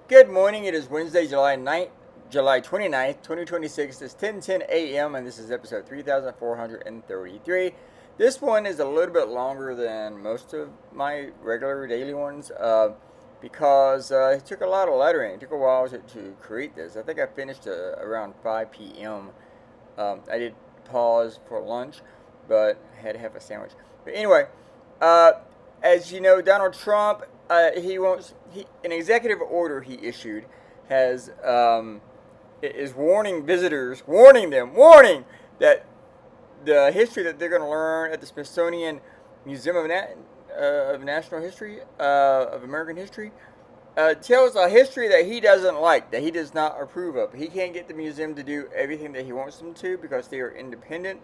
Good morning. It is Wednesday, July 29th, 2026. It's 10:10 a.m. and this is episode 3433. This one is a little bit longer than most of my regular daily ones because it took a lot of lettering. It took a while to create this. I think I finished around 5 p.m. I did pause for lunch, but I had to have a sandwich. But anyway, uh, as you know, Donald Trump, an executive order he issued has is warning visitors, warning that the history that they're going to learn at the Smithsonian Museum of National History of American History tells a history that he doesn't like, that he does not approve of. He can't get the museum to do everything that he wants them to because they are independent.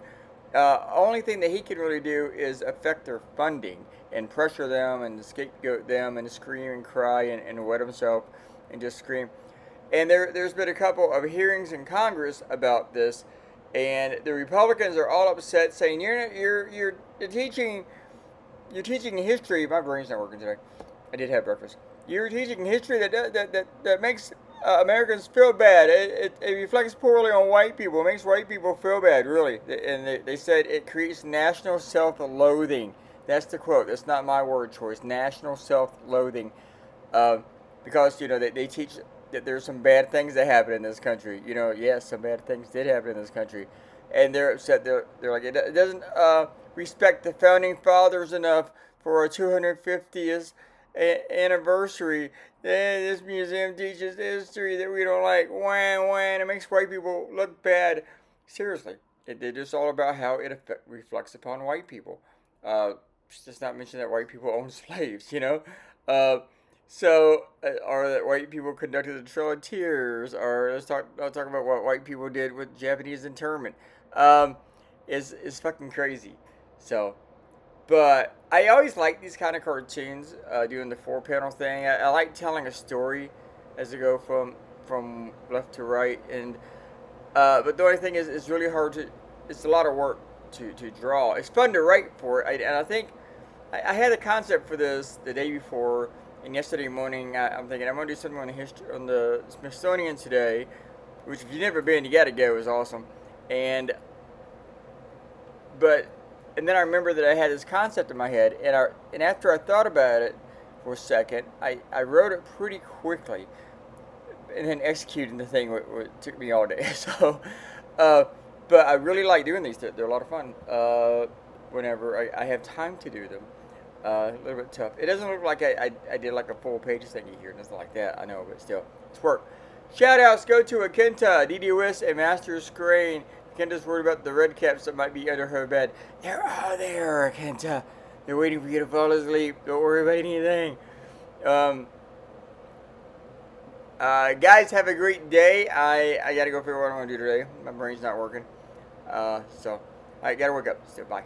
Only thing that he can really do is affect their funding and pressure them and scapegoat them and scream and cry and wet himself and just scream. And there's been a couple of hearings in Congress about this, and the Republicans are all upset, saying you're teaching history. My brain's not working today. I did have breakfast. You're teaching history that makes Americans feel bad. It reflects poorly on white people. It makes white people feel bad, really. And they said it creates national self-loathing. That's the quote. That's not my word choice. National self-loathing. Because, they teach that there's some bad things that happen in this country. Yes, some bad things did happen in this country. And they're upset. They're like, it doesn't respect the Founding Fathers enough for our 250th anniversary. This museum teaches history that we don't like. Wham. It makes white people look bad. Seriously, it's just all about how it reflects upon white people. Just not mention that white people own slaves, or that white people conducted the Trail of Tears, or I'll talk about what white people did with Japanese internment. Is fucking crazy. So, but I always like these kind of cartoons, doing the 4-panel thing. I like telling a story as I go from left to right, and but the only thing is, it's really hard to. It's a lot of work to draw. It's fun to write for it, and I think I had a concept for this the day before, and yesterday morning I'm thinking I'm gonna do something on the Smithsonian today, which if you've never been, you gotta go. It was awesome, and then I remember that I had this concept in my head, and after I thought about it for a second, I wrote it pretty quickly, and then executing the thing took me all day. So, but I really like doing these. They're a lot of fun. Whenever I have time to do them, a little bit tough. It doesn't look like I did like a full page thingy here, nothing like that. I know, but still, it's work. Shout outs go to Akenta, DDOS, and Master Screen. Kenta's worried about the red caps that might be under her bed. They're all there, Kenta. They're waiting for you to fall asleep. Don't worry about anything. Guys, have a great day. I gotta go figure out what I'm gonna do today. My brain's not working. So I gotta wake up. So bye.